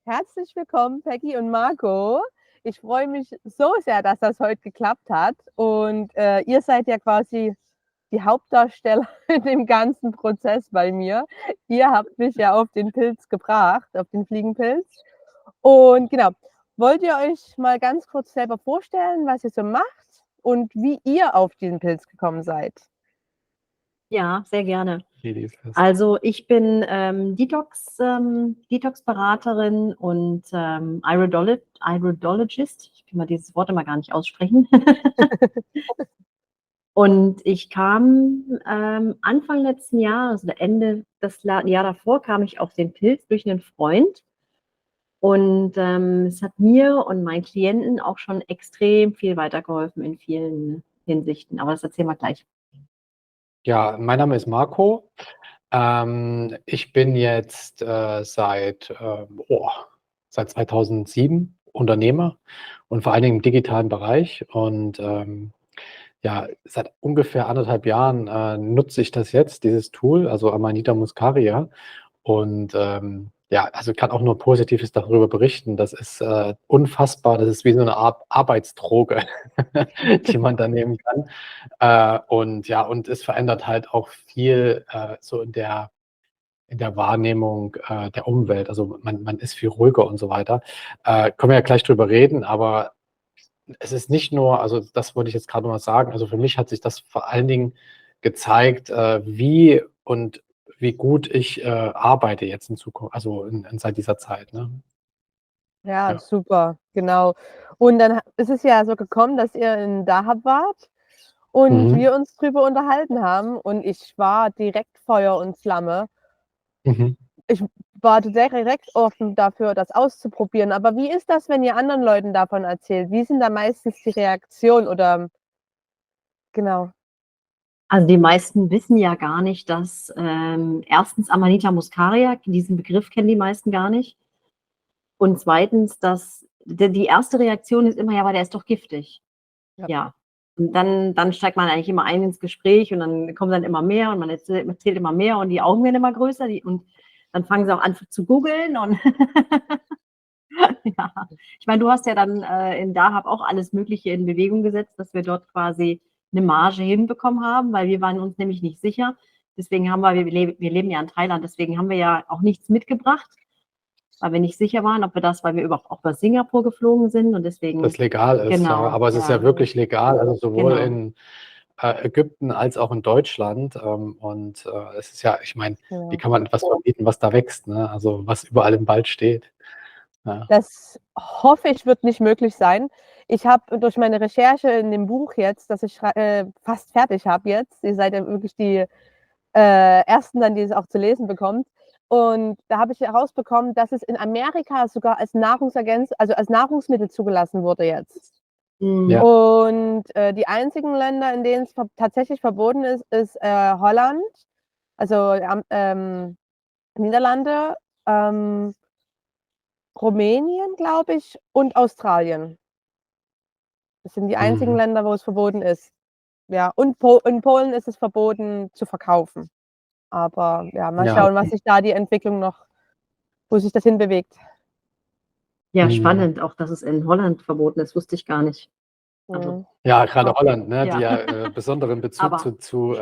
Herzlich willkommen, Peggy und Marco. Ich freue mich so sehr, dass das heute geklappt hat. Und ihr seid ja quasi die Hauptdarsteller in dem ganzen Prozess bei mir. Ihr habt mich ja auf den Pilz gebracht, auf den Fliegenpilz. Und genau, wollt ihr euch mal ganz kurz selber vorstellen, was ihr so macht und wie ihr auf diesen Pilz gekommen seid? Ja, sehr gerne. Ladies first. Also ich bin Detox-Beraterin und Iridologist. Ich kann mal dieses Wort immer gar nicht aussprechen. Und ich kam Anfang letzten Jahres, also Ende des Jahr davor, kam ich auf den Pilz durch einen Freund. Und es hat mir und meinen Klienten auch schon extrem viel weitergeholfen in vielen Hinsichten. Aber das erzählen wir gleich. Ja, mein Name ist Marco. Ich bin jetzt seit 2007 Unternehmer und vor allen Dingen im digitalen Bereich. Und ja, seit ungefähr 1,5 Jahren nutze ich das jetzt, dieses Tool, also Amanita muscaria. Und ja, also ich kann auch nur Positives darüber berichten. Das ist unfassbar. Das ist wie so eine Art Arbeitsdroge, die man da nehmen kann. Und ja, und es verändert halt auch viel so in der Wahrnehmung der Umwelt. Also man ist viel ruhiger und so weiter. Können wir ja gleich drüber reden, aber es ist nicht nur, also das wollte ich jetzt gerade noch mal sagen, also für mich hat sich das vor allen Dingen gezeigt, wie gut ich arbeite jetzt in Zukunft, also seit dieser Zeit. Ne? Ja, Ja. super, genau. Und dann ist es ja so gekommen, dass ihr in Dahab wart und Mhm. wir uns drüber unterhalten haben und ich war direkt Feuer und Flamme. Mhm. Ich war direkt offen dafür, das auszuprobieren. Aber wie ist das, wenn ihr anderen Leuten davon erzählt? Wie sind da meistens die Reaktionen oder genau? Also die meisten wissen ja gar nicht, dass erstens Amanita muscaria, diesen Begriff kennen die meisten gar nicht. Und zweitens, dass die erste Reaktion ist immer, ja, aber der ist doch giftig. Ja. Ja. Und dann steigt man eigentlich immer ein ins Gespräch und dann kommt dann immer mehr und man erzählt immer mehr und die Augen werden immer größer und dann fangen sie auch an zu googeln und ja. Ich meine, du hast ja dann in Dahab auch alles Mögliche in Bewegung gesetzt, dass wir dort quasi eine Marge hinbekommen haben, weil wir waren uns nämlich nicht sicher. Deswegen haben wir leben ja in Thailand, deswegen haben wir ja auch nichts mitgebracht, weil wir nicht sicher waren, ob wir das, weil wir überhaupt auch über Singapur geflogen sind und deswegen. Das legal ist, ja, Genau, aber es ist ja ja, wirklich legal, also sowohl genau. in Ägypten als auch in Deutschland. Und es ist ja, ich meine, wie Genau. kann man etwas verbieten, was da wächst, ne? Also was überall im Wald steht. Ja. Das hoffe ich, wird nicht möglich sein. Ich habe durch meine Recherche in dem Buch jetzt, das ich fast fertig habe jetzt, ihr seid ja wirklich die Ersten dann, die es auch zu lesen bekommt. Und da habe ich herausbekommen, dass es in Amerika sogar als also als Nahrungsmittel zugelassen wurde jetzt. Mhm. Ja. Und die einzigen Länder, in denen es tatsächlich verboten ist Holland, also Niederlande, Rumänien, glaube ich, und Australien. Das sind die einzigen Mhm. Länder, wo es verboten ist. Ja, und in Polen ist es verboten zu verkaufen. Aber ja, mal Ja. schauen, was sich da die Entwicklung noch, wo sich das hinbewegt. Ja, Mhm. spannend, auch dass es in Holland verboten ist, wusste ich gar nicht. Also, Mhm. Ja, gerade Holland, ne, die ja. ja besonderen Bezug Aber zu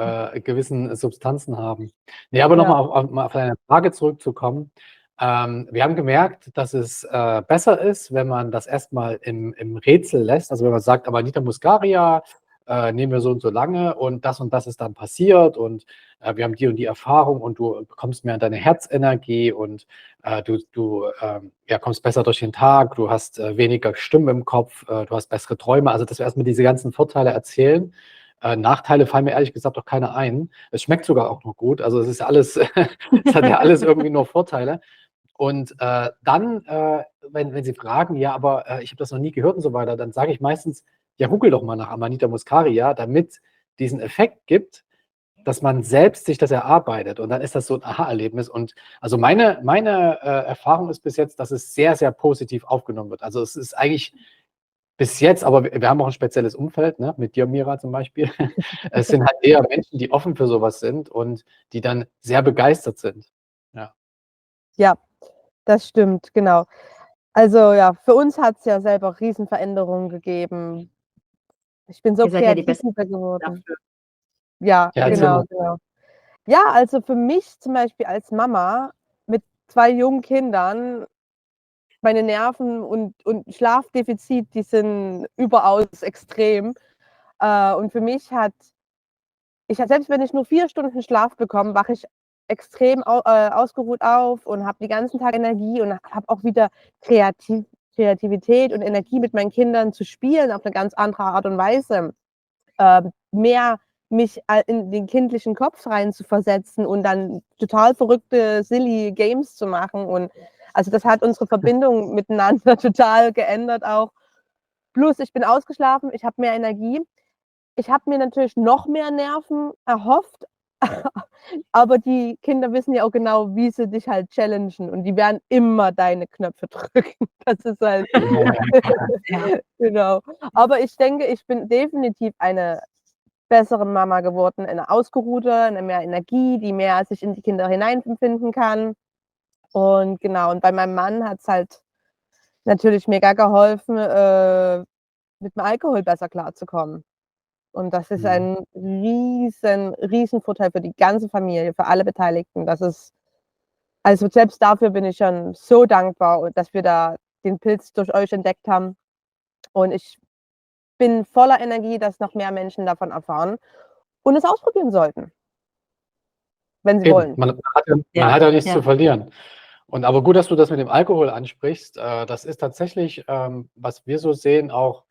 gewissen Substanzen haben. Nee, aber Ja. nochmal auf deine Frage zurückzukommen. Wir haben gemerkt, dass es besser ist, wenn man das erstmal im Rätsel lässt. Also wenn man sagt, Amanita muscaria nehmen wir so und so lange und das ist dann passiert und wir haben die und die Erfahrung und du bekommst mehr an deine Herzenergie und du ja, kommst besser durch den Tag, du hast weniger Stimmen im Kopf, du hast bessere Träume. Also, dass wir erstmal diese ganzen Vorteile erzählen. Nachteile fallen mir ehrlich gesagt auch keine ein. Es schmeckt sogar auch noch gut. Also, es ist alles, es hat ja alles irgendwie nur Vorteile. Und dann, wenn Sie fragen, ja, aber ich habe das noch nie gehört und so weiter, dann sage ich meistens, ja, google doch mal nach Amanita muscaria, damit diesen Effekt gibt, dass man selbst sich das erarbeitet und dann ist das so ein Aha-Erlebnis. Und also meine Erfahrung ist bis jetzt, dass es sehr, sehr positiv aufgenommen wird. Also es ist eigentlich bis jetzt, aber wir haben auch ein spezielles Umfeld, ne, mit dir, Mira zum Beispiel. Es sind halt eher Menschen, die offen für sowas sind und die dann sehr begeistert sind. Ja. Ja, Das stimmt, genau. Also ja, für uns hat es ja selber Riesenveränderungen gegeben. Ich bin so Ihr seid ja die kreativ Besten geworden. dafür. Ja, Ja, erzähl genau, mal. genau. Ja, also für mich zum Beispiel als Mama mit 2 jungen Kindern, meine Nerven und Schlafdefizit, die sind überaus extrem. Und für mich hat selbst wenn ich nur 4 Stunden Schlaf bekomme, wache ich extrem ausgeruht auf und habe den ganzen Tag Energie und habe auch wieder Kreativität und Energie, mit meinen Kindern zu spielen auf eine ganz andere Art und Weise. Mehr mich in den kindlichen Kopf reinzuversetzen und dann total verrückte, silly Games zu machen. Und also das hat unsere Verbindung miteinander total geändert auch. Plus, ich bin ausgeschlafen, ich habe mehr Energie. Ich habe mir natürlich noch mehr Nerven erhofft, aber die Kinder wissen ja auch genau, wie sie dich halt challengen und die werden immer deine Knöpfe drücken. Das ist halt Ja. genau. Aber ich denke, ich bin definitiv eine bessere Mama geworden, eine ausgeruhte, eine mehr Energie, die mehr sich in die Kinder hineinempfinden kann. Und genau, und bei meinem Mann hat es halt natürlich mega geholfen, mit dem Alkohol besser klarzukommen. Und das ist Mhm. ein riesen Vorteil für die ganze Familie, für alle Beteiligten. Das ist also selbst dafür bin ich schon so dankbar, dass wir da den Pilz durch euch entdeckt haben. Und ich bin voller Energie, dass noch mehr Menschen davon erfahren und es ausprobieren sollten, wenn sie Eben, wollen. man Ja, hat ja nichts zu ja. verlieren. Und aber gut, dass du das mit dem Alkohol ansprichst. Das ist tatsächlich, was wir so sehen, auch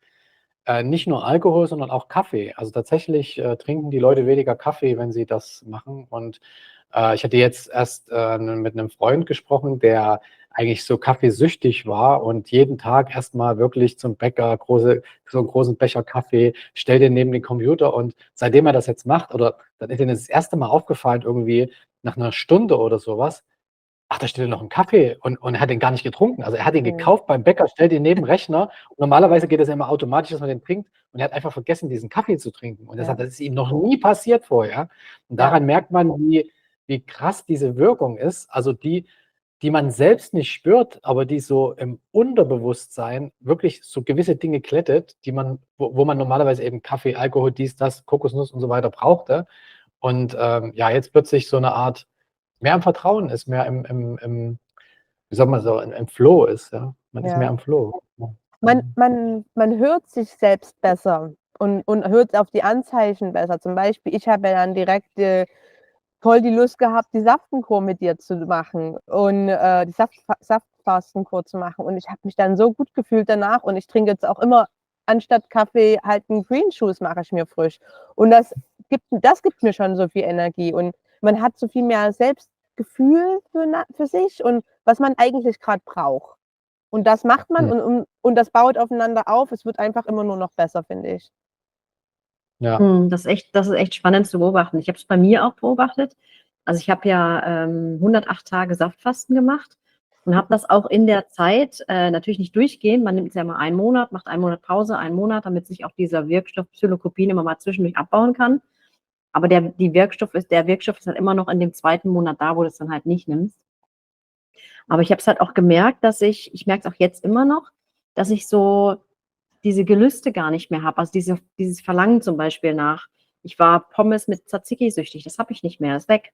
nicht nur Alkohol, sondern auch Kaffee. Also tatsächlich trinken die Leute weniger Kaffee, wenn sie das machen. Und ich hatte jetzt erst mit einem Freund gesprochen, der eigentlich so kaffeesüchtig war und jeden Tag erstmal wirklich zum Bäcker so einen großen Becher Kaffee, stellt den neben den Computer und seitdem er das jetzt macht, oder dann ist ihm das erste Mal aufgefallen, irgendwie nach einer Stunde oder sowas, ach, da steht ja noch ein Kaffee und er hat den gar nicht getrunken. Also er hat den Mhm. gekauft beim Bäcker, stellt den neben den Rechner und normalerweise geht das ja immer automatisch, dass man den trinkt und er hat einfach vergessen, diesen Kaffee zu trinken. Und Ja. das ist ihm noch nie passiert vorher. Und Ja. daran merkt man, wie krass diese Wirkung ist, also die man selbst nicht spürt, aber die so im Unterbewusstsein wirklich so gewisse Dinge glättet, wo man normalerweise eben Kaffee, Alkohol, dies, das, Kokosnuss und so weiter brauchte. Und ja, jetzt plötzlich so eine Art mehr im Vertrauen ist, mehr wie soll man so, im Flow ist, ja. Man ist mehr Ja. im Flow. Ja. Man hört sich selbst besser und hört auf die Anzeichen besser. Zum Beispiel, ich habe ja dann direkt voll die Lust gehabt, die Saftenkur mit dir zu machen und die Saftfastenkur zu machen. Und ich habe mich dann so gut gefühlt danach und ich trinke jetzt auch immer anstatt Kaffee halt einen Green Juice mache ich mir frisch. Und das gibt mir schon so viel Energie und man hat so viel mehr Selbstgefühl für sich und was man eigentlich gerade braucht. Und das macht man Hm. und das baut aufeinander auf. Es wird einfach immer nur noch besser, finde ich. Ja. Das ist echt spannend zu beobachten. Ich habe es bei mir auch beobachtet. Also ich habe ja 108 Tage Saftfasten gemacht und habe das auch in der Zeit natürlich nicht durchgehend. Man nimmt es ja mal einen Monat, macht einen Monat Pause, einen Monat, damit sich auch dieser Wirkstoff Psilocybin immer mal zwischendurch abbauen kann. Aber der Wirkstoff ist halt immer noch in dem zweiten Monat da, wo du es dann halt nicht nimmst. Aber ich habe es halt auch gemerkt, ich merke es auch jetzt immer noch, dass ich so diese Gelüste gar nicht mehr habe. Also dieses Verlangen zum Beispiel nach, ich war Pommes mit Tzatziki süchtig, das habe ich nicht mehr, ist weg.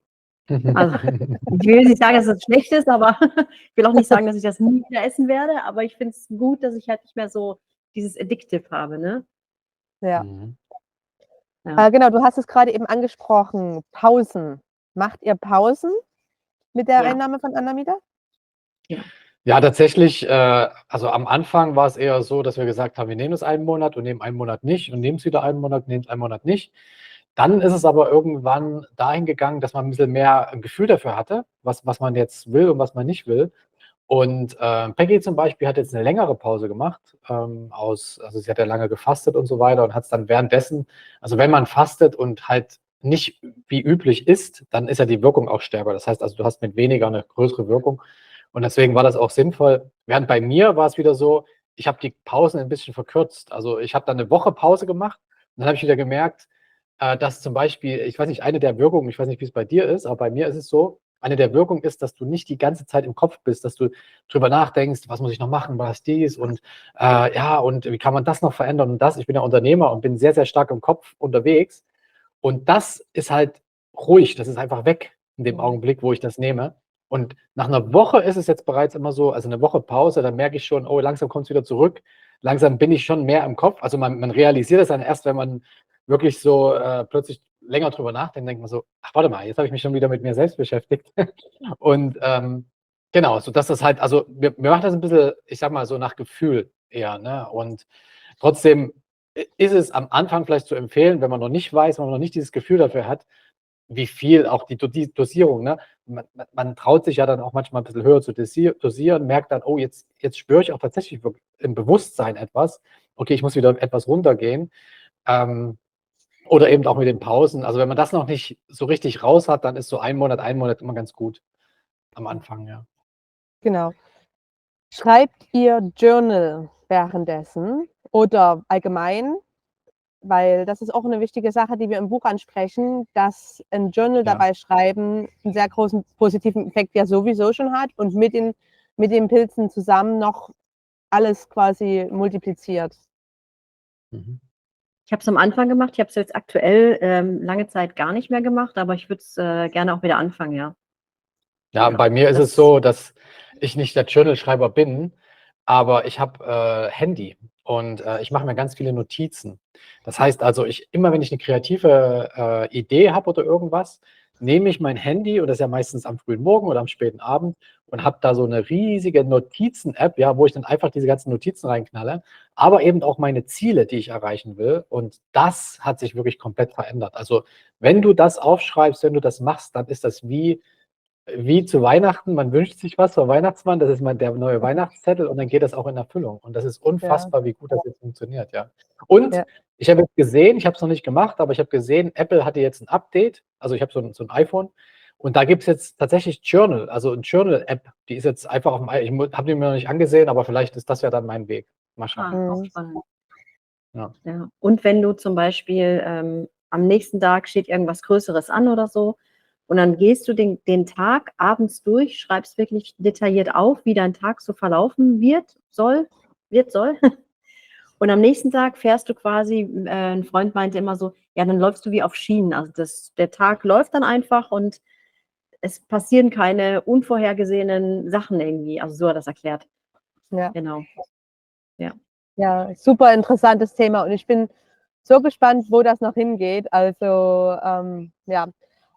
Also ich will nicht sagen, dass es schlecht ist, aber ich will auch nicht sagen, dass ich das nie wieder essen werde, aber ich finde es gut, dass ich halt nicht mehr so dieses Addictive habe, ne? Ja. Mhm. Ja. Genau, du hast es gerade eben angesprochen, Pausen. Macht ihr Pausen mit der Ja. Einnahme von Anamida? Ja, tatsächlich, also am Anfang war es eher so, dass wir gesagt haben, wir nehmen es einen Monat und nehmen einen Monat nicht und nehmen es wieder einen Monat, nehmen es einen Monat nicht. Dann ist es aber irgendwann dahin gegangen, dass man ein bisschen mehr ein Gefühl dafür hatte, was man jetzt will und was man nicht will. Und Peggy zum Beispiel hat jetzt eine längere Pause gemacht, also sie hat ja lange gefastet und so weiter und hat es dann währenddessen, also wenn man fastet und halt nicht wie üblich isst, dann ist ja die Wirkung auch stärker. Das heißt also, du hast mit weniger eine größere Wirkung. Und deswegen war das auch sinnvoll. Während bei mir war es wieder so, ich habe die Pausen ein bisschen verkürzt. Also ich habe dann eine Woche Pause gemacht und dann habe ich wieder gemerkt, dass zum Beispiel, ich weiß nicht, eine der Wirkungen, ich weiß nicht, wie es bei dir ist, aber bei mir ist es so, eine der Wirkungen ist, dass du nicht die ganze Zeit im Kopf bist, dass du drüber nachdenkst, was muss ich noch machen, was dies und ja, und wie kann man das noch verändern und das. Ich bin ja Unternehmer und bin sehr, sehr stark im Kopf unterwegs. Und das ist halt ruhig, das ist einfach weg in dem Augenblick, wo ich das nehme. Und nach einer Woche ist es jetzt bereits immer so, also eine Woche Pause, dann merke ich schon, oh, langsam kommt es wieder zurück. Langsam bin ich schon mehr im Kopf. Also man realisiert es dann erst, wenn man wirklich so plötzlich länger drüber nachdenkt, denkt man so, ach, warte mal, jetzt habe ich mich schon wieder mit mir selbst beschäftigt. Und genau, so dass das halt, also mir macht das ein bisschen, ich sag mal, so nach Gefühl eher, ne? Und trotzdem ist es am Anfang vielleicht zu empfehlen, wenn man noch nicht weiß, wenn man noch nicht dieses Gefühl dafür hat, wie viel, auch die Dosierung, ne? Man traut sich ja dann auch manchmal ein bisschen höher zu dosieren, merkt dann, oh, jetzt spüre ich auch tatsächlich im Bewusstsein etwas. Okay, ich muss wieder etwas runtergehen. Oder eben auch mit den Pausen. Also wenn man das noch nicht so richtig raus hat, dann ist so ein Monat immer ganz gut am Anfang, ja. Genau. Schreibt ihr Journal währenddessen oder allgemein? Weil das ist auch eine wichtige Sache, die wir im Buch ansprechen, dass ein Journal Ja. dabei schreiben einen sehr großen positiven Effekt ja sowieso schon hat und mit den Pilzen zusammen noch alles quasi multipliziert. Mhm. Ich habe es am Anfang gemacht, ich habe es jetzt aktuell lange Zeit gar nicht mehr gemacht, aber ich würde es gerne auch wieder anfangen, ja. Ja, bei mir ist es so, dass ich nicht der Journal-Schreiber bin, aber ich habe Handy und ich mache mir ganz viele Notizen. Das heißt also, immer wenn ich eine kreative Idee habe oder irgendwas, nehme ich mein Handy, und das ist ja meistens am frühen Morgen oder am späten Abend, und habe da so eine riesige Notizen-App, ja, wo ich dann einfach diese ganzen Notizen reinknalle, aber eben auch meine Ziele, die ich erreichen will. Und das hat sich wirklich komplett verändert. Also wenn du das aufschreibst, wenn du das machst, dann ist das wie zu Weihnachten, man wünscht sich was vom Weihnachtsmann, das ist der neue Weihnachtszettel, und dann geht das auch in Erfüllung. Und das ist unfassbar, wie gut das jetzt funktioniert, ja. Und Ja. ich habe jetzt gesehen, ich habe es noch nicht gemacht, aber ich habe gesehen, Apple hatte jetzt ein Update, also ich habe so ein iPhone, und da gibt es jetzt tatsächlich Journal, also eine Journal-App, die ist jetzt einfach auf dem ich habe die mir noch nicht angesehen, aber vielleicht ist das ja dann mein Weg. Mal schauen. Auch spannend. Ja. Ja. Und wenn du zum Beispiel am nächsten Tag steht irgendwas Größeres an oder so, und dann gehst du den Tag abends durch, schreibst wirklich detailliert auf, wie dein Tag so verlaufen soll. Und am nächsten Tag fährst du quasi, ein Freund meinte immer so, ja, dann läufst du wie auf Schienen. Also der Tag läuft dann einfach und es passieren keine unvorhergesehenen Sachen irgendwie. Also so hat er das erklärt. Ja. Genau. Ja, super interessantes Thema und ich bin so gespannt, wo das noch hingeht. Also ja.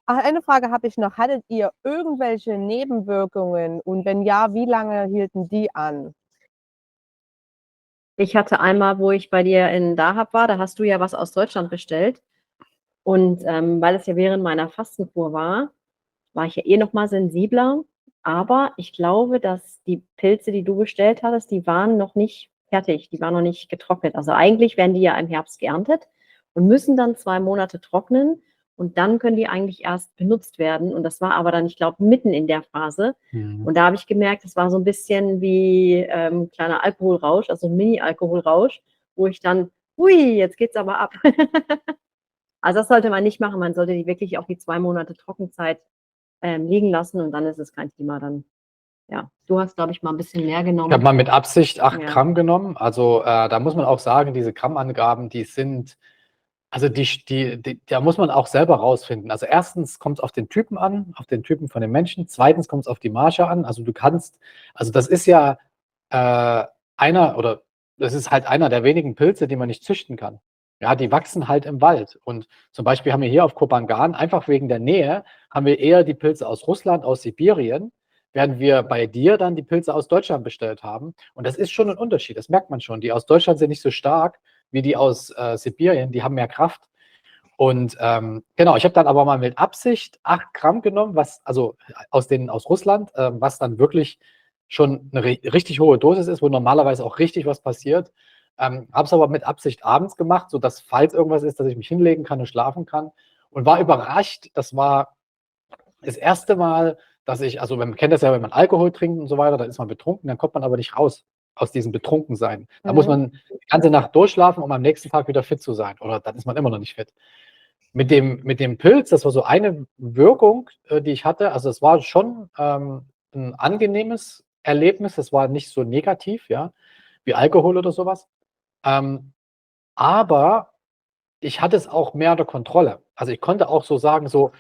Ach, eine Frage habe ich noch. Hattet ihr irgendwelche Nebenwirkungen und wenn ja, wie lange hielten die an? Ich hatte einmal, wo ich bei dir in Dahab war, da hast du ja was aus Deutschland bestellt. Und weil es ja während meiner Fastenkur war ich ja eh noch mal sensibler. Aber ich glaube, dass die Pilze, die du bestellt hattest, die waren noch nicht fertig, die waren noch nicht getrocknet. Also eigentlich werden die ja im Herbst geerntet und müssen dann 2 Monate trocknen und dann können die eigentlich erst benutzt werden. Und das war aber dann, ich glaube, mitten in der Phase. Mhm. Und da habe ich gemerkt, es war so ein bisschen wie kleiner Alkoholrausch, also ein Mini-Alkoholrausch, wo ich dann, hui, jetzt geht's aber ab. Also das sollte man nicht machen. Man sollte die wirklich auch die 2 Monate Trockenzeit liegen lassen und dann ist es kein Thema. Dann, ja, du hast, glaube ich, mal ein bisschen mehr genommen. Ich habe mal mit Absicht 8 Ja. Gramm genommen. Also da muss man auch sagen, diese Grammangaben, die sind, also da muss man auch selber rausfinden. Also erstens kommt es auf den Typen an, auf den Typen von den Menschen. Zweitens kommt es auf die Marge an. Also also das ist ja das ist halt einer der wenigen Pilze, die man nicht züchten kann. Ja, die wachsen halt im Wald. Und zum Beispiel haben wir hier auf Kopangan, einfach wegen der Nähe, haben wir eher die Pilze aus Russland, aus Sibirien, während wir bei dir dann die Pilze aus Deutschland bestellt haben. Und das ist schon ein Unterschied, das merkt man schon. Die aus Deutschland sind nicht so stark wie die aus Sibirien, die haben mehr Kraft. Und genau, ich habe dann aber mal mit Absicht 8 Gramm genommen, also aus Russland, was dann wirklich schon eine richtig hohe Dosis ist, wo normalerweise auch richtig was passiert. Habe es aber mit Absicht abends gemacht, sodass, falls irgendwas ist, dass ich mich hinlegen kann und schlafen kann. Und war überrascht, das war das erste Mal, dass also man kennt das ja, wenn man Alkohol trinkt und so weiter, dann ist man betrunken, dann kommt man aber nicht raus aus diesem Betrunkensein. Da muss man die ganze Nacht durchschlafen, um am nächsten Tag wieder fit zu sein. Oder dann ist man immer noch nicht fit. mit dem Pilz, das war so eine Wirkung, die ich hatte. Also es war schon ein angenehmes Erlebnis. Das war nicht so negativ, ja, wie Alkohol oder sowas. Aber ich hatte es auch mehr unter Kontrolle. Also ich konnte auch so sagen, so,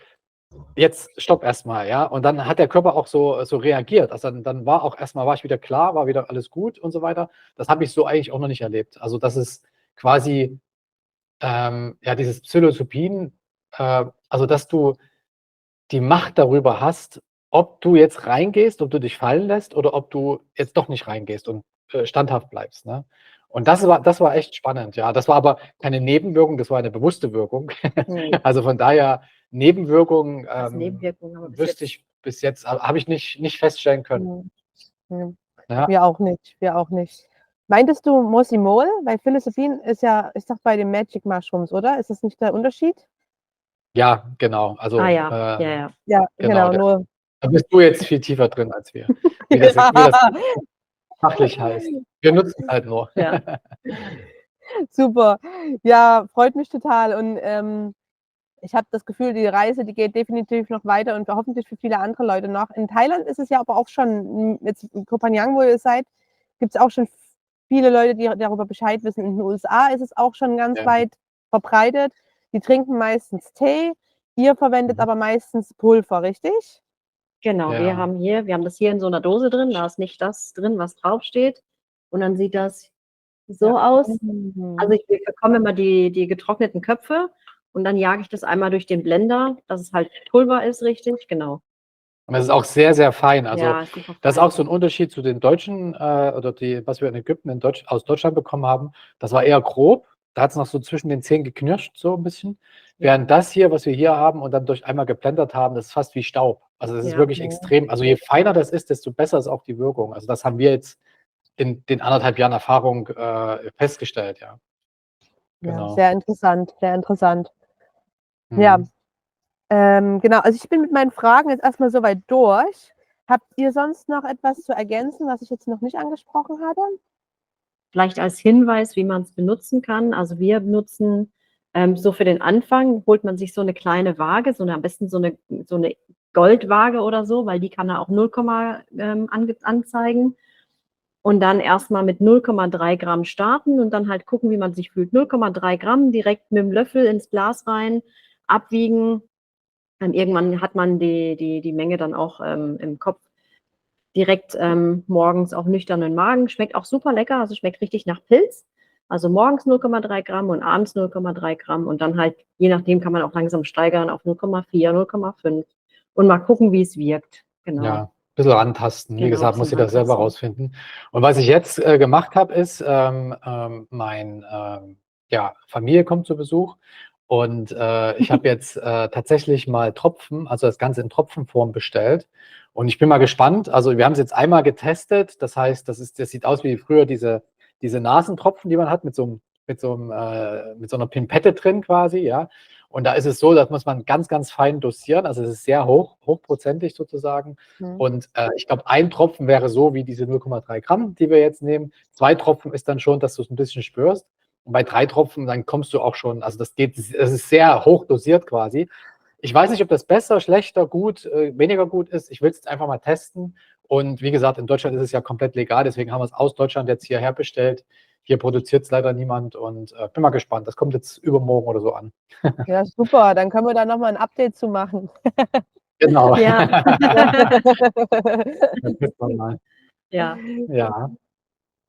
jetzt stopp erstmal, ja. Und dann hat der Körper auch so reagiert. Also dann war ich wieder klar, war wieder alles gut und so weiter. Das habe ich so eigentlich auch noch nicht erlebt. Also das ist quasi ja, dieses Psilocybin, also dass du die Macht darüber hast, ob du jetzt reingehst, ob du dich fallen lässt oder ob du jetzt doch nicht reingehst und standhaft bleibst. Ne? Und das war echt spannend, ja. Das war aber keine Nebenwirkung, das war eine bewusste Wirkung. Also von daher, Nebenwirkungen Also Nebenwirkungen haben wir bis wüsste jetzt. ich bis jetzt, habe ich nicht feststellen können. Mhm. Ja, Wir auch nicht, wir auch nicht. Meintest du Mosimol? Weil Psilocybin ist doch bei den Magic Mushrooms, oder? Ist das nicht der Unterschied? ja, genau. Also Ah ja, ja, ja. Ja, genau, genau, nur. da bist du jetzt viel tiefer drin als wir, wie das fachlich heißt. Wir nutzen es halt nur. Ja. Super. Ja, freut mich total. Und ich habe das Gefühl, die Reise, die geht definitiv noch weiter und hoffentlich für viele andere Leute noch. In Thailand ist es ja aber auch schon, jetzt in Koh Phangan, wo ihr seid, gibt es auch schon viele Leute, die darüber Bescheid wissen. In den USA ist es auch schon ganz Ja. weit verbreitet. Die trinken meistens Tee. Ihr verwendet aber meistens Pulver, richtig? Genau, Ja. wir haben das hier in so einer Dose drin, da ist nicht das drin, was draufsteht. Und dann sieht das so aus. Also wir bekommen immer die getrockneten Köpfe und dann jage ich das einmal durch den Blender, dass es halt Pulver ist, richtig, genau. Und das ist auch sehr, sehr fein. Also Ja, super fein. das ist auch so ein Unterschied zu den deutschen oder was wir in Ägypten aus Deutschland bekommen haben. Das war eher grob. Da hat es noch so zwischen den Zähnen geknirscht, so ein bisschen. Ja. Während das hier, was wir hier haben und dann durch einmal geblendet haben, das ist fast wie Staub. Also das ist Ja. wirklich extrem. Also je feiner das ist, desto besser ist auch die Wirkung. Also das haben wir jetzt in den 1,5 Jahren Erfahrung festgestellt, ja. Genau. Ja, sehr interessant, sehr interessant. Mhm. Ja, genau. Also ich bin mit meinen Fragen jetzt erstmal soweit durch. Habt ihr sonst noch etwas zu ergänzen, was ich jetzt noch nicht angesprochen hatte? Vielleicht als Hinweis, wie man es benutzen kann. Also wir benutzen so für den Anfang, holt man sich so eine kleine Waage, am besten so eine Goldwaage oder so, weil die kann er auch 0, anzeigen. Und dann erstmal mit 0,3 Gramm starten und dann halt gucken, wie man sich fühlt. 0,3 Gramm direkt mit dem Löffel ins Glas rein, abwiegen. Dann irgendwann hat man die Menge dann auch im Kopf. Direkt morgens auf nüchternen Magen. Schmeckt auch super lecker, also schmeckt richtig nach Pilz. Also morgens 0,3 Gramm und abends 0,3 Gramm. Und dann halt, je nachdem, kann man auch langsam steigern auf 0,4, 0,5 und mal gucken, wie es wirkt. Genau. Ja, ein bisschen rantasten. Wie Genau, gesagt, muss ich bisschen das selber rantasten. rausfinden. Und was ich jetzt gemacht habe, ist, Familie kommt zu Besuch und ich habe jetzt tatsächlich mal Tropfen, also das Ganze in Tropfenform bestellt. Und ich bin mal gespannt. Also wir haben es jetzt einmal getestet. Das heißt, das sieht aus wie früher diese Nasentropfen, die man hat mit so einer Pimpette drin quasi, ja. Und da ist es so, das muss man ganz, ganz fein dosieren. Also es ist sehr hochprozentig sozusagen. Und ich glaube, ein Tropfen wäre so wie diese 0,3 Gramm, die wir jetzt nehmen. 2 Tropfen ist dann schon, dass du es ein bisschen spürst. Und bei 3 Tropfen, dann kommst du auch schon, also das ist sehr hoch dosiert quasi. Ich weiß nicht, ob das besser, schlechter, gut, weniger gut ist. Ich will es jetzt einfach mal testen. Und wie gesagt, in Deutschland ist es ja komplett legal, deswegen haben wir es aus Deutschland jetzt hierher bestellt. Hier produziert es leider niemand und bin mal gespannt. Das kommt jetzt übermorgen oder so an. Ja, super. Dann können wir da nochmal ein Update zu machen. Genau. Ja. Das wissen wir mal. Ja. Ja,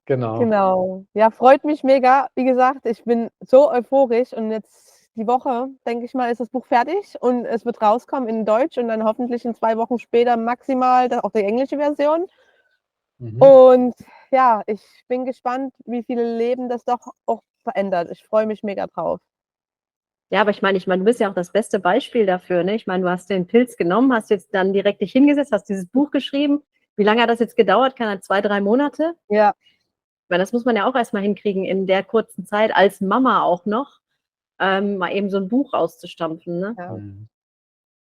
genau. Genau. Ja, freut mich mega. Wie gesagt, ich bin so euphorisch und jetzt die Woche, denke ich mal, ist das Buch fertig und es wird rauskommen in Deutsch und dann hoffentlich in 2 Wochen später maximal auch die englische Version. Mhm. Und ja, ich bin gespannt, wie viele Leben das doch auch verändert. Ich freue mich mega drauf. Ja, aber ich meine, du bist ja auch das beste Beispiel dafür, ne? Ich meine, du hast den Pilz genommen, hast jetzt dann direkt dich hingesetzt, hast dieses Buch geschrieben. Wie lange hat das jetzt gedauert? Keine Ahnung, 2, 3 Monate? Ja, Weil das muss man ja auch erstmal hinkriegen, in der kurzen Zeit, als Mama auch noch, mal eben so ein Buch auszustampfen, ne? ja, Mhm.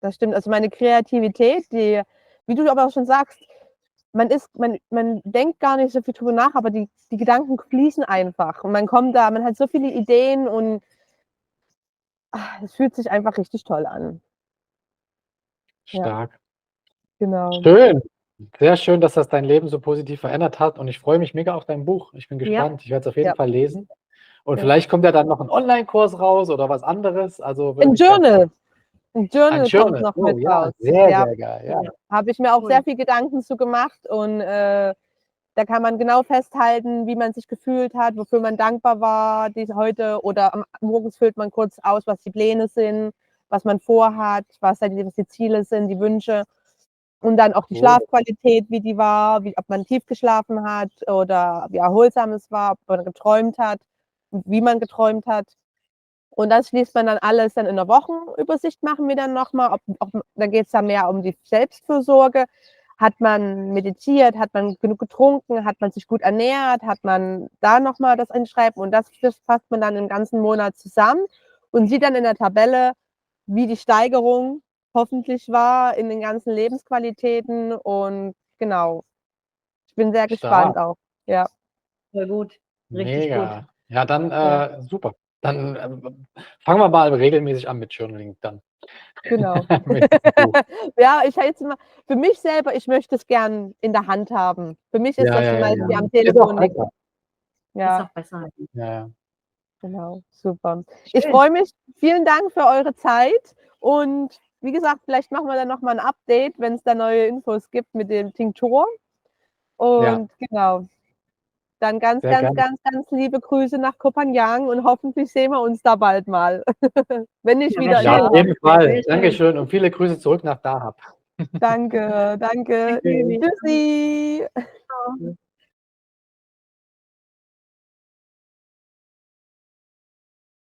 das stimmt. Also meine Kreativität, wie du aber auch schon sagst, man denkt gar nicht so viel drüber nach, aber die Gedanken fließen einfach und man hat so viele Ideen und es fühlt sich einfach richtig toll an. Ja. Stark. Genau. Schön. Sehr schön, dass das dein Leben so positiv verändert hat und ich freue mich mega auf dein Buch. Ich bin Ja. gespannt. Ich werde es auf jeden Ja. Fall lesen. Und Ja. vielleicht kommt ja dann noch ein Online-Kurs raus oder was anderes. Also würde Ein mich sehr freuen. Journal. Ein Journal Ein kommt Journal. noch Oh mit ja, raus. sehr, Ja, sehr geil. Ja. habe ich mir auch Cool. sehr viel Gedanken zu gemacht und da kann man genau festhalten, wie man sich gefühlt hat, wofür man dankbar war heute oder morgens füllt man kurz aus, was die Pläne sind, was man vorhat, was die Ziele sind, die Wünsche und dann auch die Cool. Schlafqualität, wie die war, ob man tief geschlafen hat oder wie erholsam es war, ob man geträumt hat, wie man geträumt hat. Und das schließt man dann alles dann in der Wochenübersicht, machen wir dann nochmal. Da geht es dann mehr um die Selbstfürsorge. Hat man meditiert, hat man genug getrunken, hat man sich gut ernährt, hat man da nochmal das einschreiben und das fasst man dann im ganzen Monat zusammen und sieht dann in der Tabelle, wie die Steigerung hoffentlich war in den ganzen Lebensqualitäten und genau. Ich bin sehr gespannt auch. Ja. Voll gut. Richtig gut. Mega. Ja, dann Ja. super. Dann fangen wir mal regelmäßig an mit Journaling dann. Genau. Mit dem Buch. Ja, ich jetzt mal, für mich selber, ich möchte es gern in der Hand haben. Für mich ist Ja, das ja, zum ja, Beispiel ja. am Ist auch Telefon nichts. besser. Ist Ja, auch besser. Ja, ja. genau, super. Ich Schön. freue mich. Vielen Dank für eure Zeit und wie gesagt, vielleicht machen wir dann nochmal ein Update, wenn es da neue Infos gibt mit dem Tinktur. Und genau, dann ganz, Sehr ganz, gerne. ganz, ganz liebe Grüße nach Kopenhagen und hoffentlich sehen wir uns da bald mal, wenn ich Ja, wieder wäre Ja, da auf schön. jeden Fall. Sehr schön. Dankeschön und viele Grüße zurück nach Dahab. Danke, danke. Danke. Tschüssi. Ciao.